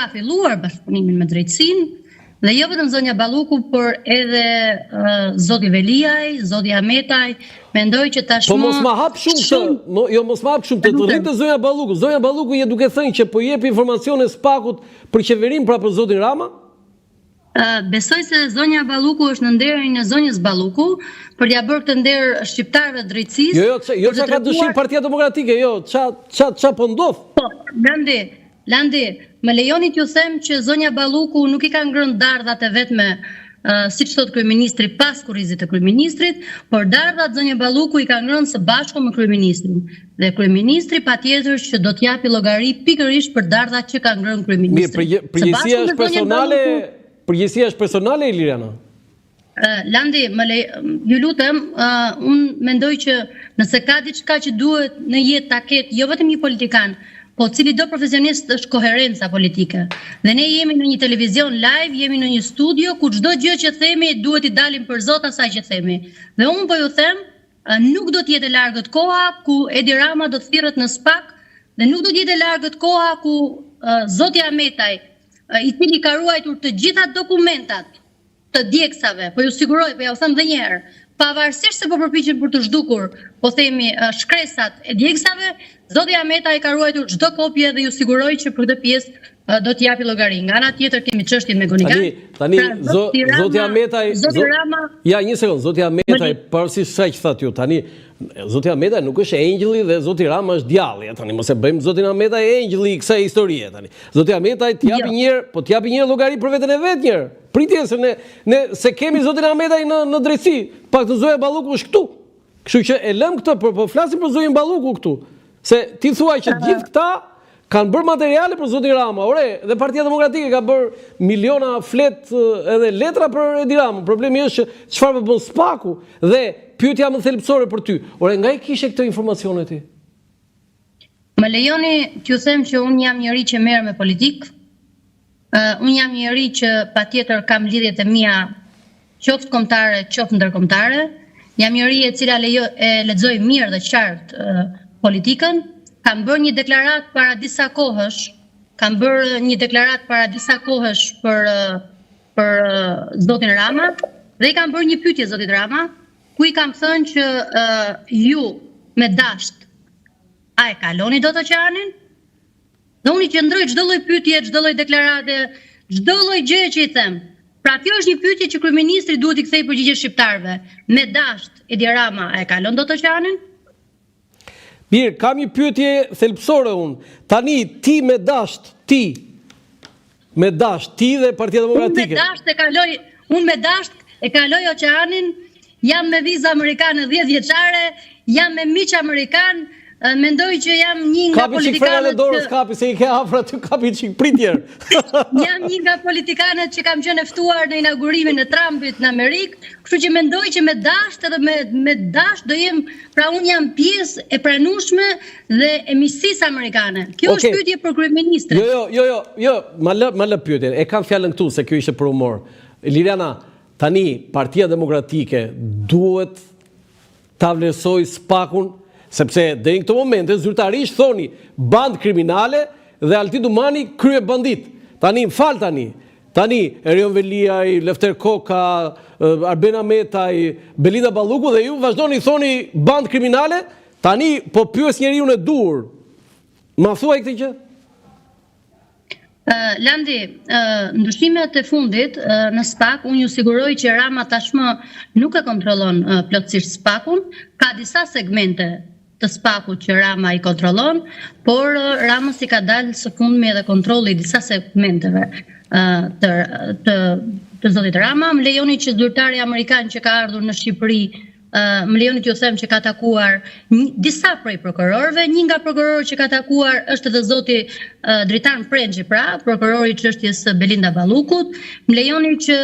ka filluar bashkëpunimin me drejtësinë, dhe jo vetëm zonja Balluku, por edhe zoti Veliaj, zoti Ahmetaj, mendoj që tashmë... Po mos ma hap shumë të rritë zonja Balluku. Zonja Balluku je duke thënë që po jep informacione SPAK-ut për qeverin pra për zotin Rama? Besoj se zonja Balluku është në nderin e zonjës Balluku për t'ia bërë këtë nder shqiptarëve drejtësisë. Jo, çka ka dëshirë Partia Demokratike, jo, ça po ndodh? Po, Landi, më lejoni t'ju them që zonja Balluku nuk i ka ngrënë dardhat e vetme, siç thot kryeministri pas kurrizit të kryeministrit, por dardhat zonja Balluku i ka ngrënë së bashku me kryeministrin. Dhe kryeministri patjetër që do t'japi llogari pikërisht për dardhat që ka ngrënë kryeministri. Mirë, përgjegjësia është personale, Iliriana? Landi, ju lutem, unë mendoj që nëse ka diçka që duhet në jetë ta ketë, jo vetëm një politikan, po cili do profesionist është koherenca politike. Dhe ne jemi në një televizion live, jemi në një studio, ku çdo gjë që themi duhet i dalim për zot asaj që themi. Dhe unë po ju them, nuk do t'jetë e largët koha ku Edi Rama do të thirret në SPAK, dhe nuk do t'jetë e largët koha ku zoti Ahmetaj, i cili ka ruajtur të gjitha dokumentat të djegsave, po ju siguroj, po ja u them edhe një herë, pavarësisht se po përpiqen për të zhdukur, po themi shkresat e djegsave, zoti Ahmetaj ka ruajtur çdo kopje dhe ju siguroj që për këtë pjesë do t'japi llogari. Nga ana tjetër kemi çështjen me Gonigan. Tani zoti Ahmetaj, ja një sekond, zoti Ahmetaj, pavarësisht sa që thatë ju, tani zoti Ahmetaj nuk është engjëlli dhe zoti Rama është djalli. Tani mos e bëjmë zotin Ahmetaj engjëlli i kësaj historie tani. Zoti Ahmetaj t'japi një llogari për veten e vet një herë. Pritje se ne kemi zotin Ahmetaj në drejtësi, pak të zonja Balluku është këtu. Kështu që e lëm këtë, po flasim për zonjën Balluku këtu. Se ti thuaj që gjithë këta kanë bërë materiale për zotin Rama. Ore, dhe Partia Demokratike ka bërë miliona flet edhe letra për Edi Rama. Problemi është që çfarë bën SPAK-u dhe pyetja më thelbësore për ty. Ore, nga i kishe këtë informacione ti? Më lejoni t'ju them që unë jam njëri që merr me politikë. Unë jam njëri që patjetër kam lidhjet e mia qoftë kombëtare, qoftë ndërkombëtare. Jam njëri e cila lexoj mirë dhe qartë politikën. Kam bërë një deklarat para disa kohësh për zotin Rama dhe i kam bërë një pyetje zotit Rama, ku i kam thënë që ju me dasht a e kaloni dot oqeanin? Dhe unë i qëndroj çdo lloj pyetje, çdo lloj deklarate, çdo lloj gjëje që i them. Pra kjo është një pyetje që kryeministri duhet i kthejë përgjigje shqiptarëve. Me dasht Edi Rama a e kalon dot oqeanin? Mirë, kam një pyetje thelbësore unë. Tani, ti me dasht, ti dhe Partia Demokratike. Unë me dasht e kaloj oqeanin, jam me vizë amerikane 10 vjeçare, jam me miq amerikan, mendoj që jam një nga politikanët kapi se i ke afër aty kapi çik pritjer. Jam një nga politikanët që kam qenë e ftuar në inaugurimin e Trumpit në Amerikë, kështu që mendoj që me dasht edhe me dasht do jem, pra unë jam pjesë e pranueshme dhe e miqësisë amerikane. Kjo është pyetje për kryeministrin. Jo, ma lë pyetjen. E kam fjalën këtu se kjo ishte për humor. Iliriana, tani Partia Demokratike duhet ta vlerësoj SPAK-un, sepse dhe në këto momente zyrtarisht thoni band kriminale dhe Alti Dumani krye bandit. Tani, tani Erion Veliaj, Lefter Koka, Arben Ahmetaj, Belinda Balluku dhe ju vazhdoni thoni band kriminale, tani po pyes njeriu e dur. Ma thuaj këtë gjë? Landi, ndryshimet e fundit në SPAK, unë ju siguroj që Rama tashmë nuk e kontrollon plotësisht SPAK-un, ka disa segmente të SPAK-ut që Rama i kontrollon, por Ramës i ka dalë së fundmi edhe kontrolli i disa segmenteve të zotit Rama. Më lejoni që zyrtari amerikan që ka ardhur në Shqipëri, më lejoni t'ju them që ka takuar disa prej prokurorëve, një nga prokurorët që ka takuar është edhe zoti Dritan Prengji, pra, prokurori i çështjes së Belinda Ballukut. Më lejoni që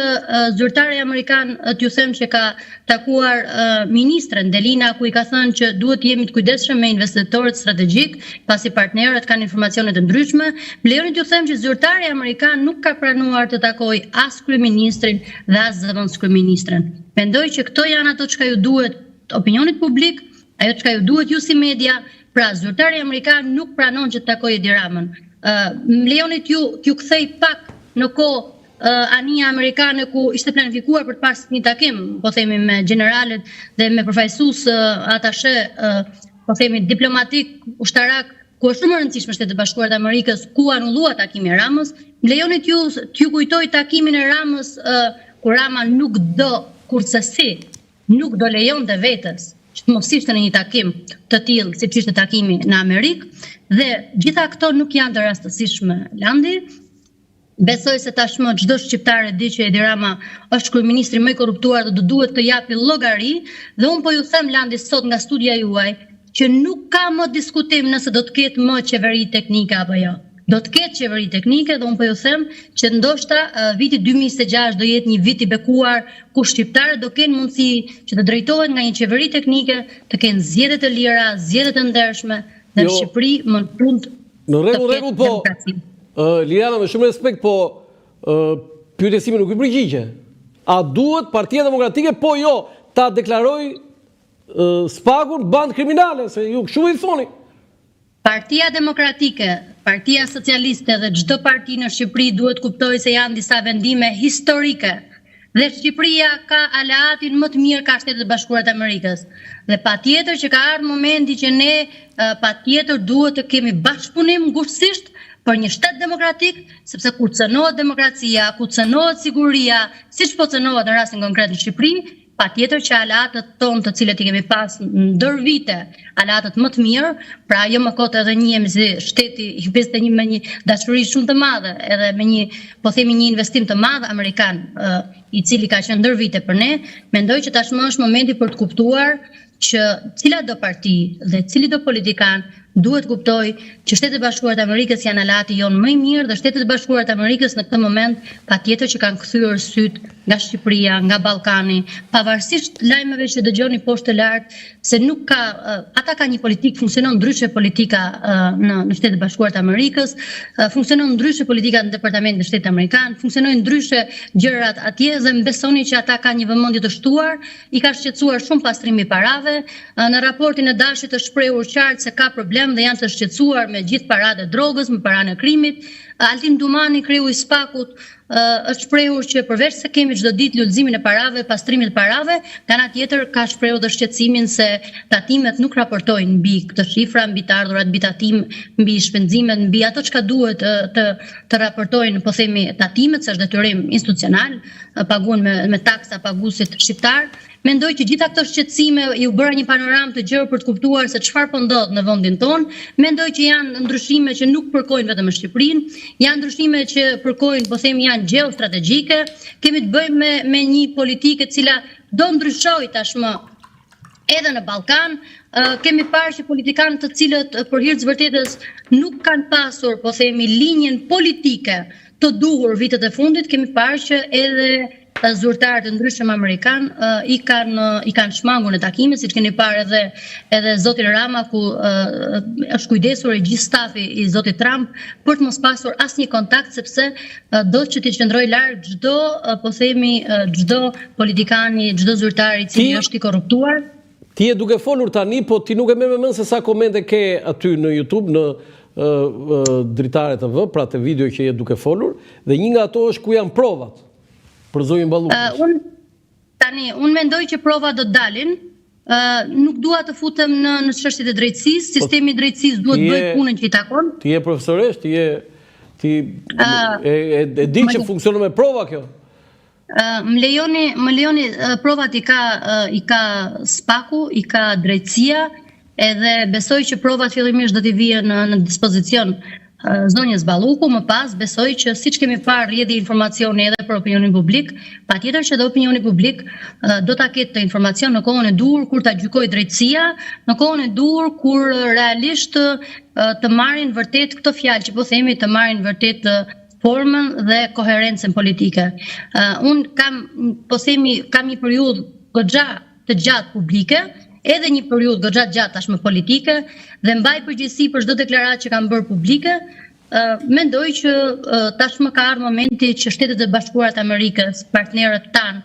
zyrtari amerikan t'ju them që ka takuar ministren Delina, ku i ka thënë që duhet jemi të kujdesshëm me investitorët strategjik, pasi partnerët kanë informacione të ndryshme. Më lejoni t'ju them që zyrtari amerikan nuk ka pranuar të takojë as kryeministrin dhe as zëvendëskryeministren. Mendoj që këto janë ato çka ju duhet opinionit publik, ajo çka ju duhet ju si media. Pra, zyrtari amerikan nuk pranon që të takojë Edi Ramën. Më lejoni t'ju kthej pak në kohë anija amerikane ku ishte planifikuar për të pasur një takim, po themi me generalet dhe me përfaqësues atashe, po themi diplomatik, ushtarak, ku është shumë e rëndësishme Shtetet e Bashkuara të Amerikës, ku anullua takimi i Ramës. Më lejoni t'ju kujtoj takimin e Ramës ku Rama nuk do kurrësi nuk do lejonte vetes që të mos ishte në një takim të tillë siç ishte takimi në Amerikë, dhe gjitha këto nuk janë të rastësishme, Landi. Besoj se tashmë çdo shqiptar e di që Edi Rama është kryeministri më i korruptuar dhe do duhet të japi llogari, dhe unë po ju them Landi sot nga studia juaj që nuk ka më diskutim nëse do të ketë më qeveri teknike apo jo. Do të ketë qeveri teknike dhe unë po ju them që ndoshta viti 2026 do jetë një vit i bekuar ku shqiptarët do kenë mundësi që të drejtohen nga një qeveri teknike, të kenë zgjedhje të lira, zgjedhje të ndershme dhe në Shqipëri më në fund në rregull po. Liliana, me shumë respekt, po pyetësimi nuk i përgjigje. A duhet Partia Demokratike, po jo, ta deklaroj SPAK-un band kriminale, se ju kështu i thoni? Partia Demokratike, Partia Socialiste dhe çdo parti në Shqipëri duhet kuptoj se janë disa vendime historike. Dhe Shqipëria ka aleatin më të mirë ka Shtetet e Bashkuara të Amerikës. Dhe patjetër që ka ardhur momenti që ne patjetër duhet të kemi bashkëpunim ngushësisht për një shtet demokratik, sepse kur cënohet demokracia, kur cënohet siguria, siç po cënohet në rastin konkret në Shqipëri, patjetër që aleatët tonë të cilët i kemi pas ndër vite, aleatët më të mirë, pra jo më kot edhe njihemi si shteti i 51 me një dashuri shumë të madhe, edhe me një, po themi, një investim të madh amerikan, i cili ka qenë ndër vite për ne, mendoj që tashmë është momenti për të kuptuar që cila do parti dhe cili do politikan duhet kuptoj që Shtetet e Bashkuara të Amerikës janë aleati jonë më i mirë dhe Shtetet e Bashkuara të Amerikës në këtë moment patjetër që kanë kthyer syt nga Shqipëria, nga Ballkani, pavarësisht lajmeve që dëgjoni poshtë lart se nuk ka ata kanë një politikë, funksionon ndryshe politika në Shtetet e Bashkuara të Amerikës, funksionon ndryshe politika në Departamentin e Shtetit Amerikan, funksionojnë ndryshe gjërat atje dhe mbesoni që ata kanë një vëmendje të shtuar, i ka shqetësuar shumë pastrimi i parave, në raportin e Dashit është shprehur qartë se ka problem dhe janë të shqetësuar me gjithë paratë e drogës, me paranë e krimit. Altin Dumani, kreu i SPAK-ut, është shprehur që përveç se kemi çdo ditë lullëzimin e parave, pastrimin e parave, ana tjetër ka shprehur dhe shqetësimin se tatimet nuk raportojnë mbi këtë shifra, mbi të ardhurat, mbi tatim, mbi shpenzimet, mbi ato çka duhet të raportojnë, po themi, tatimet, se është detyrim institucional, paguhen me taksa paguesit shqiptar. Mendoj që gjitha këto shqetësime ju bëra një panoramë të gjerë për të kuptuar se çfarë po ndodh në vendin tonë. Mendoj që janë ndryshime që nuk përkojnë vetëm me Shqipërinë, janë ndryshime që përkojnë, po themi, janë gjeostrategjike. Kemi të bëjmë me një politikë e cila do ndryshojë tashmë edhe në Ballkan. Kemi parë që politikanët të cilët për hir të vërtetës nuk kanë pasur, po themi, linjën politike të duhur vitet e fundit, kemi parë që edhe zyrtarë të ndryshëm amerikan i kanë shmangur në takime, siç keni parë edhe zotin Rama, ku është kujdesur e gjithë stafi i zotit Trump për të mos pasur asnjë kontakt, sepse do që t'i qëndroj larg çdo, po themi, çdo politikani, çdo zyrtar i cili është i korruptuar. Ti je duke folur tani, po ti nuk e merr mend se sa komente ke aty në YouTube, në Dritare TV, pra te video që je duke folur, dhe një nga ato është ku janë provat për zonjën Ballukës. Unë mendoj që provat do të dalin. Nuk dua të futem në çështjet e drejtësisë, sistemi i drejtësisë duhet bëj punën që i takon. Ti je profesoresh, ti e di që funksionon me prova kjo. Më lejoni provat i ka SPAK-u, i ka drejtësia, edhe besoj që provat fillimisht do t'i vijnë në dispozicion zonjës Balluku, më pas besoj që siç kemi parë rrjedhje informacioni edhe për opinionin publik, patjetër që opinioni publik do ta ketë të informacion në kohën e duhur kur ta gjykojë drejtësia, në kohën e duhur kur realisht të marrin vërtet këto fjalë që po themi, të marrin vërtet formën dhe koherencën politike. Unë kam një periudhë goxha të gjatë publike, edhe një periudhë goxha të gjatë tashmë politike, dhe mbaj përgjegjësi për çdo deklaratë që kam bërë publike. Mendoj që tashmë ka ardhur momenti që Shtetet e Bashkuara të Amerikës, partnerët tanë,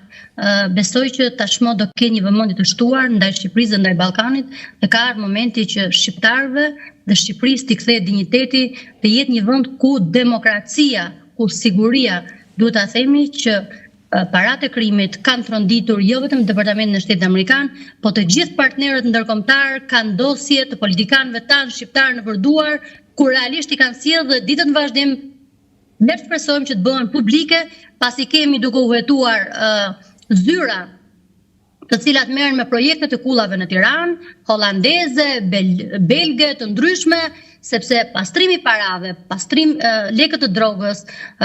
besoj që tashmë do kenë një vëmendje të shtuar ndaj Shqipërisë dhe ndaj Ballkanit, dhe ka ardhur momenti që shqiptarëve dhe Shqipërisë t'i kthehet dinjiteti, të jetë një vend ku demokracia, ku siguria, duhet ta themi që paratë e krimit kanë tronditur jo vetëm Departamentin e Shtetit Amerikan, po të gjithë partnerët ndërkombëtar kanë dosje të politikanëve tanë shqiptar në përduar, ku realisht i kanë sjellë dhe ditët në vazhdim ne shpresojmë që të bëhen publike, pasi kemi duke u hetuar zyra të cilat merren me projekte të kullave në Tiranë, holandeze, belge të ndryshme, sepse pastrimi i parave, lekët të drogës,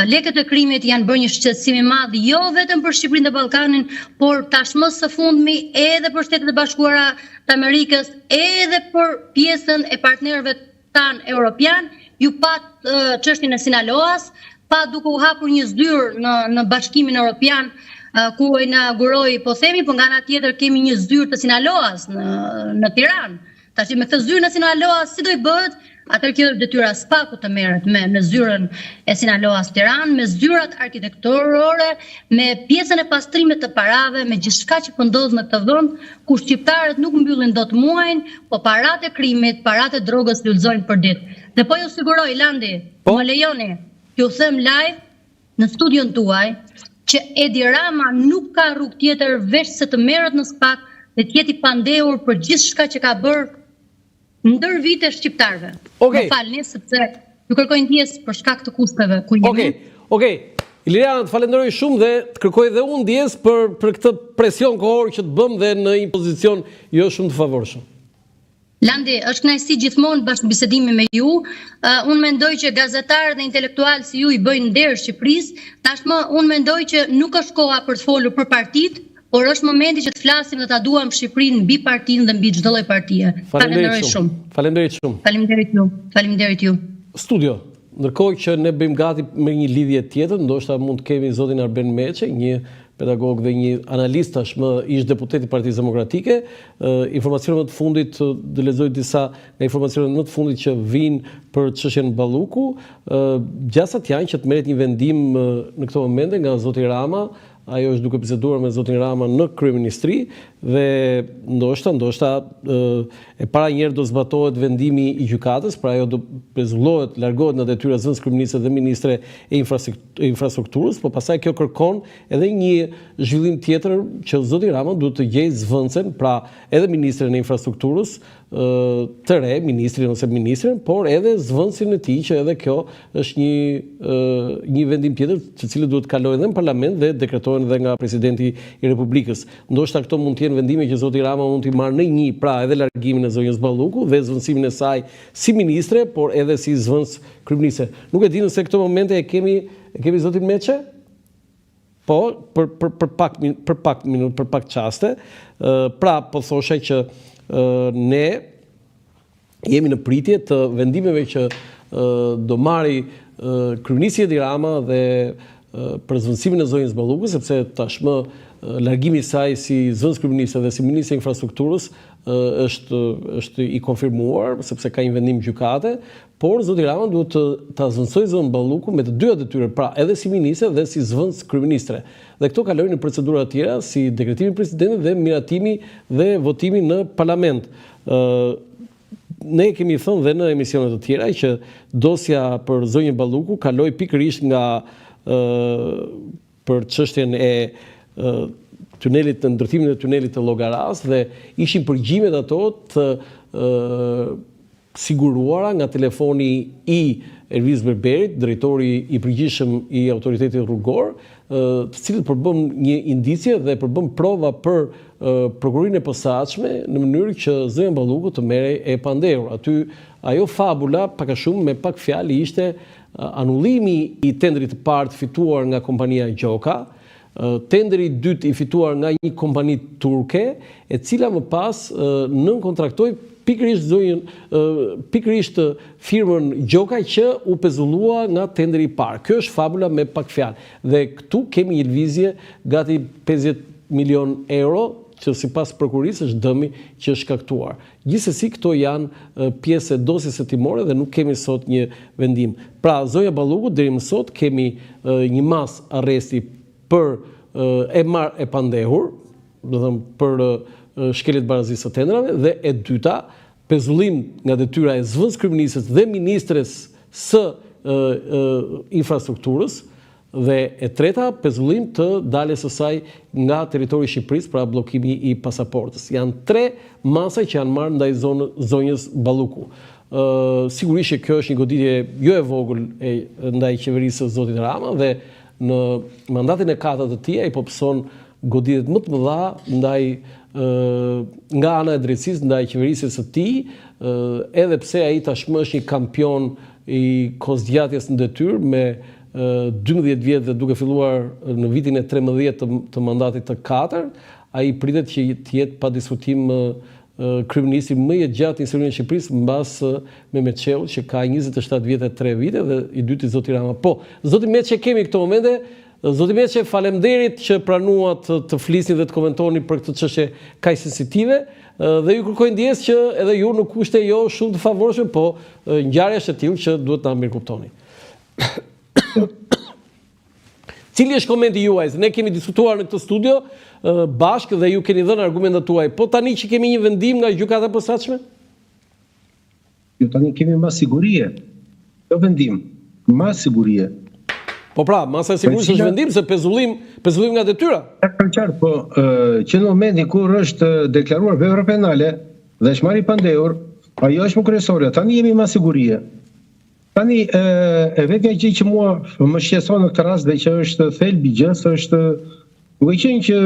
lekët të krimit janë bërë një shqetësim i madh jo vetëm për Shqipërinë dhe Ballkanin, por tashmë së fundmi edhe për Shtetet e Bashkuara të Amerikës, edhe për pjesën e partnerëve tanë europian. Ju pat çështjen e Sinaloas, pa duke u hapur një zyrë në Bashkimin Evropian, ku inauguroi, po themi, po nga ana tjetër kemi një zyrë të Sinaloas në Tiranë. Tash me këtë zyrë në Sinaloas si do i bëhet? Atëherë kjo detyra SPAK-ut të merret me zyrën e Sinaloas Tiranë, me zyrat arkitektorore, me pjesën e pastrimit të parave, me gjithçka që po ndodh në këtë vend, ku shqiptarët nuk mbyllin dot muajin, po paratë e krimit, paratë e drogës lulëzojnë për ditë. Dhe po ju siguroj, Landi, më lejoni, ju them live në studion tuaj, që Edi Rama nuk ka rrugë tjetër veç se të merret në SPAK dhe të jetë i pandehur për gjithçka që ka bërë ndër vite shqiptarëve. Më falni sepse ju kërkoj ndjesë për shkak të kusteve ku jemi. Okej. Iliriana, të falenderoj shumë dhe të kërkoj dhe unë ndjesë për këtë presion kohor që të bëm dhe në një pozicion jo shumë të favorshëm. Landi, është kënaqësi gjithmonë bashkëbisedimi me ju. Unë mendoj që gazetarët dhe intelektualët si ju i bëjnë nder Shqipërisë. Tashmë unë mendoj që nuk është koha për të folur për partitë, por është momenti që të flasim dhe ta duam Shqipërinë mbi partinë dhe mbi çdo lloj partie. Falenderoj shumë. Faleminderit shumë. Faleminderit ju. Studio. Ndërkohë që ne bëjmë gati me një lidhje tjetër, ndoshta mund të kemi zotin Arben Meçe, një pedagog dhe një analist tashmë ish deputet i Partisë Demokratike. Informacionet më të fundit, dhe lexoj disa nga informacionet më të fundit që vinë për çështjen Balluku. Gjasat janë që të merret një vendim në këtë moment nga zoti Rama. Ajo është duke biseduar me zotin Rama në kryeministri dhe ndoshta e para njerë do zbatohet vendimi i gjykatës, pra ajo do pezullohet, largohet në detyra zënës kryeministre dhe ministre e infrastrukturës, po pastaj kjo kërkon edhe një zhvillim tjetër që zoti Rama duhet të gjejë zvendësen, pra edhe ministren e infrastrukturës të re, ministrin ose ministren, por edhe zvendësin e tij që edhe kjo është një vendim tjetër, të cilët duhet kalojë edhe në parlament dhe dekretohen edhe nga presidenti i Republikës. Ndoshta këto mund të jenë vendime që zoti Rama mund t'i marrë në një, pra edhe largimin e zonjës Balluku dhe zvendësimin e saj si ministre, por edhe si zvendës kryeministre. Nuk e di nëse këto momente e kemi zotin Meçe? Po, për pak çaste. Pra, po thosha që ne jemi në pritje të vendimeve që do marri kryeministri Edi Rama dhe për zvendësimin e zonjës Balluku, sepse tashmë largimi i saj si zëvendës kryeministre dhe si ministre e infrastrukturës është i konfirmuar, sepse ka një vendim gjykate, por zoti Rama duhet ta zvendësojë zonën Balluku me të dyja detyrat, pra edhe si ministre dhe si zëvendës kryeministre. Dhe këto kalojnë në procedura të tjera si dekretimi i presidentit dhe miratimi dhe votimi në parlament. Ne kemi thënë dhe në emisionet të tjera që dosja për zonjën Balluku kaloi pikërisht nga për çështjen e tunelit, të ndërtimin e tunelit të Llogaras dhe ishin përgjimet ato të siguruara nga telefoni i Erviz Berberit, drejtori i përgjithshëm i autoritetit rrugor, të cilët përbën një indicie dhe përbën prova për prokurorinë e posaçme në mënyrë që zonja Balluku të merrej e pandehur. Aty ajo fabula pak a shumë me pak fjalë ishte anullimi i tendrit të parë fituar nga kompania Gjoka, tenderi i dytë i fituar nga një kompani turke, e cila më pas nënkontraktoi pikërisht firmën Gjoka që u pezullua nga tenderi i parë. Kjo është fabula me pak fjalë. Dhe këtu kemi një lëvizje gati 50 milion euro që sipas prokurisë është dëmi që është shkaktuar. Gjithsesi këto janë pjesë e dosjes së timore dhe nuk kemi sot një vendim. Pra zonja Balluku deri më sot kemi një mas arresti për e marrë e pandehur, do të thënë për shkeljet barazisë së tendrave, dhe e dyta pezullim nga detyra e zëvendës kryeministres dhe ministres së infrastrukturës, dhe e treta, pezullim të daljes së saj nga territori i Shqipërisë, pra bllokimi i pasaportës. Janë 3 masa që janë marrë ndaj zonjës Balluku. Sigurisht që kjo është një goditje jo e vogël ndaj qeverisë së zotit Rama, dhe në mandatin e 4 të tij ai po pëson goditjet më të mëdha ndaj nga ana e drejtësisë ndaj qeverisë së tij, edhe pse ai tashmë është një kampion i kozgjatjes në detyrë me 12 vjet dhe duke filluar në vitin e 13 të mandatit të 4, ai pritet që të jetë pa diskutim kryeministri më i gjatë i historisë së Shqipërisë mbas Mehmet Çeut, që ka 27 vjet e 3 vite, dhe i dyti zoti Rama. Po, zoti Meçe, kemi këto momente. Zoti Meçe, faleminderit që pranuat të flisni dhe të komentoni për këtë çështje kaq sensitive, dhe ju kërkoj ndjes që edhe ju në kushte jo shumë të favorshme, po ngjarja është e tillë që duhet ta mirëkuptoni. Cili është komenti juaj? Ne kemi diskutuar në këtë studio bashkë dhe ju keni dhënë argumentat tuaj. Po tani që kemi një vendim nga gjykata e posaçme? Jo, tani kemi mas sigurie. Jo vendim, mas sigurie. Po pra, masa e sigurisë është vendim, se pezullim nga detyra. Qartë, po, që në momentin kur është deklaruar vepra penale dhe është marrë i pandehur, ajo është më kryesore. Tani jemi mas sigurie. Tani, e vetmja gjë që mua më shqetëson në këtë rast dhe që është thelbi i gjës është duke qenë që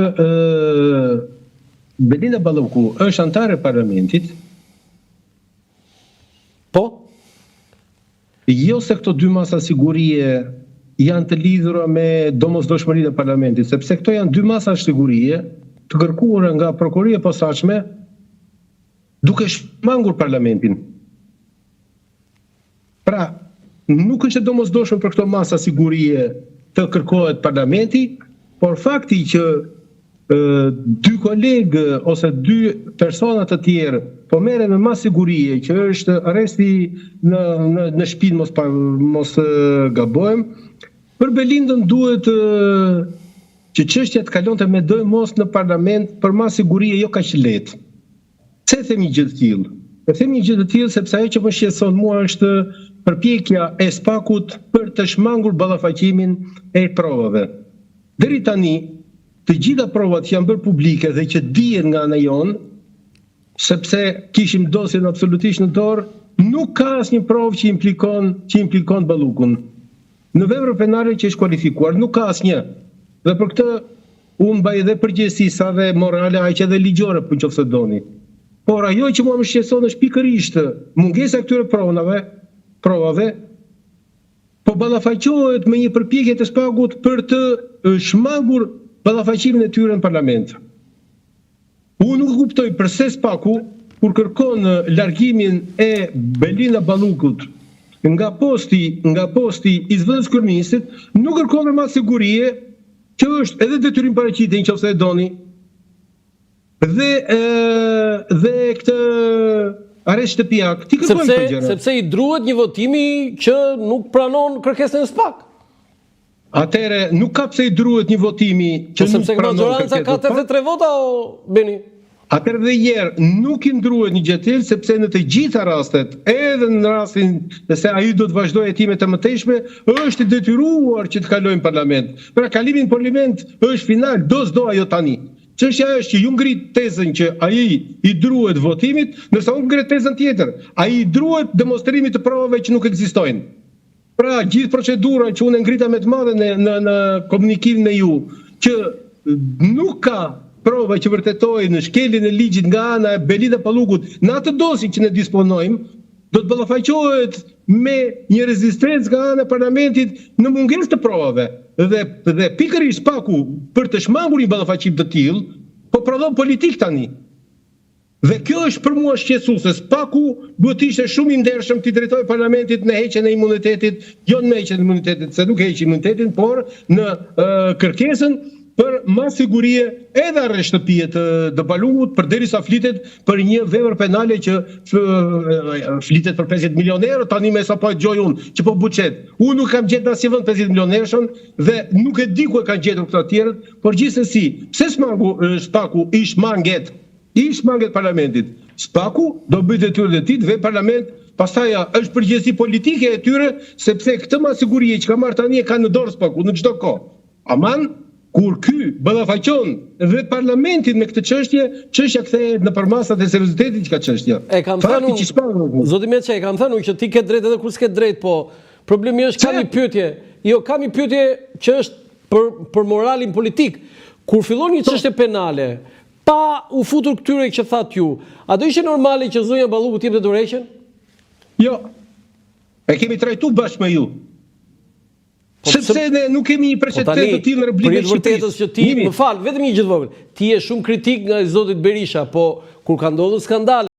Belinda Balluku është antare e parlamentit. Po? Jo se këto 2 masa sigurie janë të lidhura me domosdoshmërinë e parlamentit, sepse këto janë 2 masa sigurie të kërkuara nga prokuroria e posaçme duke shmangur parlamentin. Pra, nuk është e domosdoshme për këto masa sigurie të kërkohet parlamenti, por fakti që 2 kolegë ose 2 persona të tjerë po merren me masë sigurie, që është arresti në shtëpi, mos gabojmë, për Belindën duhet që çështja të kalonte me doj mos në parlament për masë sigurie jo kaq lehtë. Pse themi gjë të tillë? E themi gjë të tillë sepse ajo që më shqetëson mua është përpjekja e SPAK-ut për të shmangur ballafaqimin e provave. Deri tani, të gjitha provat që janë bërë publike dhe që dihen nga ana jonë, sepse kishim dosjen absolutisht në dorë, nuk ka asnjë provë që implikon Ballukun. Në veprën penale që është kualifikuar, nuk ka asnjë. Dhe për këtë unë mbaj edhe përgjegjësi sa dhe morale, aq edhe ligjore, për nëse doni. Por ajo që mua më shqetëson është pikërisht mungesa e këtyre provave, po ballafaqohet me një përpjekje të SPAK-ut për të shmangur ballafaqimin e tyre në parlament. Unë nuk kuptoj pse SPAK-u, kur kërkon largimin e Belinda Ballukut nga posti i zëvendës kryeministit, nuk kërkon më sigurie, që është edhe detyrim paraqitje nëse e doni, dhe këtë arrest shtëpiak. Ti kërkon për gjëra. Sepse i druhet një votimi që nuk pranon kërkesën e SPAK. Atëre nuk ka pse i druhet një votimi që nuk pranon kërkesën e SPAK. Sepse majoranca ka 83 vota, o Beni? Atëherë dhe herë nuk i ndruhet një gjë tillë, sepse në të gjitha rastet, edhe në rastin se ai do të vazhdojë hetimet e mëtejshme, është i detyruar që të kalojë në parlament. Pra kalimi në parlament është final, do s'do ajo tani. Çështja është që ju ngrit tezën që ai i druhet votimit, ndërsa unë ngrit tezën tjetër. Ai i druhet demonstrimit të provave që nuk ekzistojnë. Pra gjithë procedura që unë ngrita me të madhe në komunikimin me ju, që nuk ka prova që vërtetojnë në shkeljen e ligjit nga ana e Belinda Ballukut, në atë dosje që ne disponojmë, do të ballafaqohet me një rezistencë nga ana e parlamentit në mungesë të provave. Dhe pikërisht SPAK-u për të shmangur një ballafaqim të tillë, po prodhon politik tani. Dhe kjo është për mua shqetësuese. SPAK-u duhet të ishte shumë i ndershëm të drejtojë parlamentit në heqjen e imunitetit, jo në heqjen e imunitetit, se nuk heq imunitetin, por në kërkesën për mas sigurie edhe arrest shtëpie të Ballukut, përderisa flitet për një vepër penale që flitet për 50 milionë euro, tani me sapo e dëgjoj unë që po buçet. Unë nuk kam gjetur asnjë vend 50 milionë euro dhe nuk e di ku e kanë gjetur këto të tjerët, por gjithsesi, pse SPAK-u i shmanget parlamentit? Spaku do bëj detyrën e tij të vë parlament, pastaj është përgjegjësi politike e tyre, sepse këtë masigurie që ka marrë tani e ka në dorë Spaku në çdo kohë. Aman kur ky ballafaqon dhe parlamentin me këtë çështje, çështja kthehet nëpër masat e seriozitetit që ka çështja. E kam thënë, zoti Meçaj, e kam thënë që ti ke drejt edhe kur s'ke drejt, po problemi është kam një pyetje. Jo, kam një pyetje që është për moralin politik. Kur fillon një çështje penale, pa u futur këtyre që thatë ju, a do ishte normale që zonja Balluku t'jepte dorëheqjen? Jo. E kemi trajtuar bashkë me ju. Sepse ne nuk kemi një precedentë të tillë në Republikën e Shqipërisë. Për vërtetës që ti, më fal, vetëm një gjë të vogël. Ti je shumë kritik nga zoti Berisha, po kur ka ndodhur skandale